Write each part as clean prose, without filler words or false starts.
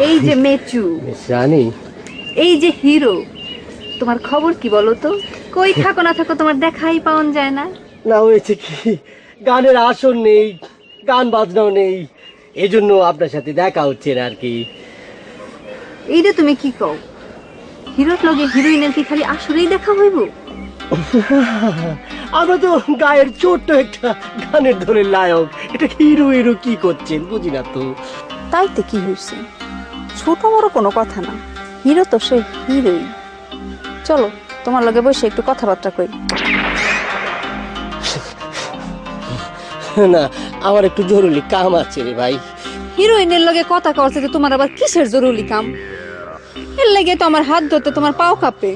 এই যে মেচু রানী, এই যে হিরো, তোমার খবর কি বলো তো? কই থাকো না থাকো তোমার দেখাই পাওয়া যায় না। না হয়েছে কি, গানের আসর নেই, গান বাজনাও নেই, এই জন্য আপনার সাথে দেখা হচ্ছে না আর কি। এইটা তুমি কি কও? হিরোর লগে হিরোইনের কি খালি আসরেই দেখা হইব? আমরা তো গায়ের ছোট্ট একটা গানের ধরে নায়ক, এটা হিরো হিরো কি করছেন বুঝি না তো। তাইতে কি হয়েছে? ছোট বড় কোনো কথা না, হিরো তো সে হিরোই। চলো তোমার লগে বসে একটু কথাবার্তা কই। না, আমার একটু জরুরি কাম আছে রে ভাই। হিরোইনের লগে কথা কওয়ার থেকে তোমার আবার কিসের জরুরি কাম? এর লাগে তো আমার হাত ধরতে তোমার পাও কাঁপে।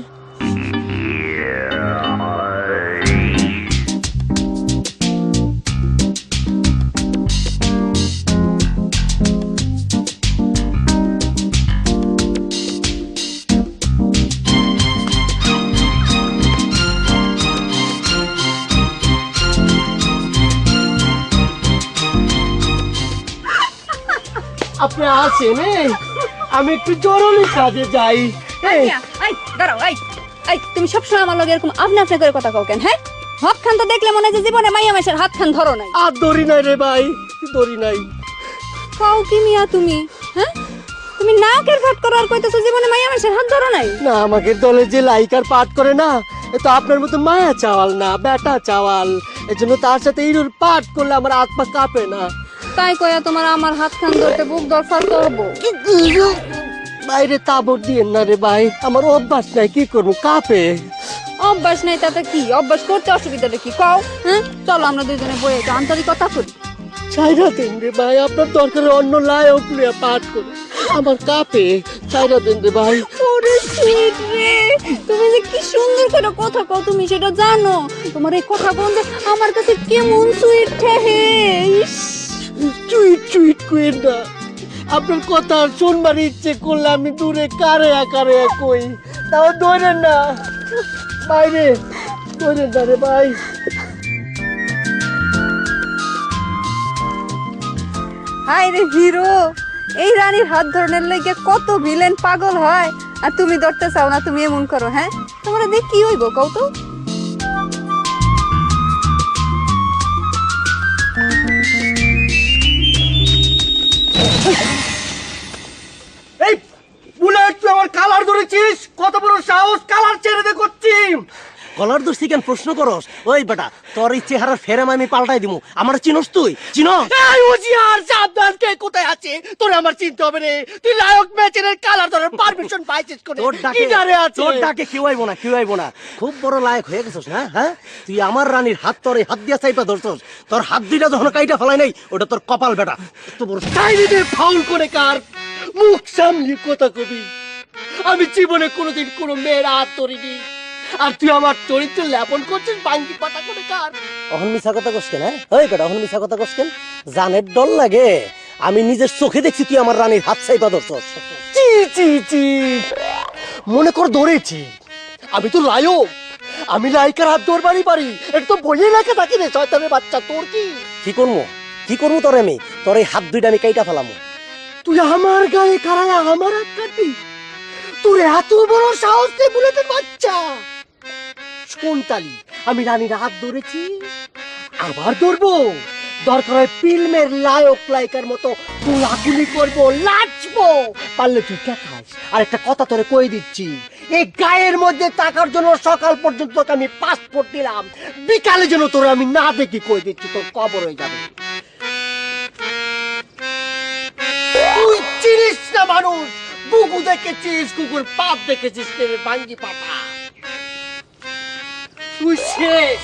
আপনি আছেন? আমি একটু জরুরি কাজে যাই। তুমি সবসময় আমার লগে এরকম আপনা আপনি করে কথা কও কেন? হ্যাঁ, হাত খান তো দেখলে মনে হয় যে জীবনে মাইয়া মাসের হাত খান ধরো নাই। আর দড়ি নাই রে ভাই, দড়ি নাই। কও কি মিয়া তুমি? হ্যাঁ, তুমি নাকের ফাট করার কইতেছো জীবনে মাইয়া মাসের হাত ধরো নাই? না, আমাকে দলে যে লাইকার পাঠ করে না, এ তো আপনার মতো মায়া চাওয়াল না, বেটা চাওয়াল। এজন্য তার সাথে ইরুর পাঠ করলে আমার আত্মা কাঁপে না। তাই কইয়া তোমার আমার হাত খান ধরতে বুক দরকার করবো? বাইরে তাবড় দিয়েন না রে ভাই, আমার অভ্যাস নাই, কি করবো, কাঁপে। অভ্যাস নাই তাতে কি? অভ্যাস করতে অসুবিধাটা কি কও? হ্যাঁ, চলো আমরা দুইজনে বইয়ে একটু আন্তরিকতা করি। চাইরা দেন রে ভাই, আপনার দরকারে অন্য লায়ক নিয়ে পাঠ করে, আমার কাঁপে। চাইরা দেন রে ভাই। ওরে সুইট রে, তুমি যে কি সুন্দর করে কথা কও, তুমি সেটা জানো? তোমার এই কথা বলতে আমার কাছে কেমন সুইট ঠেহে। চুইট চুইট কইেন না, আপনার কথা শুনবার ইচ্ছে করলে আমি দূরে কারে আকারে কই, তাও ধরেন না বাইরে, ধরেন না রে ভাই। হাই রে হিরো, এই রানীর হাত ধরনের লেগে কত ভিলেন পাগল হয়, আর তুমি ধরতে চাও না। তুমি এমন করো, হ্যাঁ? তোমার দেখ কি হইব কও তো? এই বুলেট, তুই আমার কালার ধরেছিস? কত বড় সাহস, কালার ছেড়ে দে করছি। কলার দোষী কেন প্রশ্ন করস? ওই বেটা, তোর এই চেহারার ফেরেম আমি পাল্টাই দিমু। আমার চিনস তুই? চিনো? এই ওজিয়ার সাবধান, কে কোথায় আছে? তোর আমার চিনতে হবে রে। তুই লায়ক ম্যাচের কালার ধরার পারমিশন পাইছিস করে? কি জারে আছে? তোর ডাকে কেউ আইবো না, কেউ আইবো না। খুব বড় লায়ক হয়ে গেছস না? হ্যাঁ, তুই আমার রানীর হাত, তোর হাত দিয়া চাইপা ধরছস। তোর হাত দুইটা যখন কাইটা ফেলাই নাই, ওটা তোর কপাল বেটা। এত বড় চাইনিতে ফাউল করে কার মুখ সামনে কথা কবি? আমি জীবনে কোনোদিন কোনো মেয়ের হাত ধরিনি, আর তুই আমার চরিত্র লেপন করছিস বাঙ্গি পাটা করে কার? অহন মিছা কথা কস কেন? ওই বেটা, অহন মিছা কথা কস কেন? জানের ডর লাগে? আমি নিজের চোখে দেখছি তুই আমার রানীর হাত চাইপা ধরছস। চি চি চি, মনে কর ধরেছি। আমি তো লায়ক, আমি লায়িকার হাত ধরবারই পারি। এটা তো বইয়ে লেখা থাকি রে শয়তানের বাচ্চা। তোর কি কি করবো, কি করবো তোর? আমি তোর এই হাত দুইটা আমি কাইটা ফেলামু। তুই আমার গায়ে কারায় আমার হাত কাটবি? তোর এত বড় সাহস নেই বুলেটের বাচ্চা? শোনতালি, আমি রানীর হাত ধরেছি, আবার ধরবো। দরকার হয় ফিল্মের লায়ক লায়িকার মতো কোলাকুলি করবো, লাচবো। পারলে তুই টাকাস। আর একটা কথা তোরে কই দিচ্ছি, এই গায়ের মধ্যে টাকার জন্য সকাল পর্যন্ত তোকে আমি পাসপোর্ট দিলাম, বিকালে যেন তোর আমি না দেখি, কই দিচ্ছি তোর কবর হয়ে যাবে। তুই চিনিস না মানুষ, বুকু দেখেছিস, কুকুর পাপ দেখেছিস, বাঙ্গি পাপা। তুই শেষ।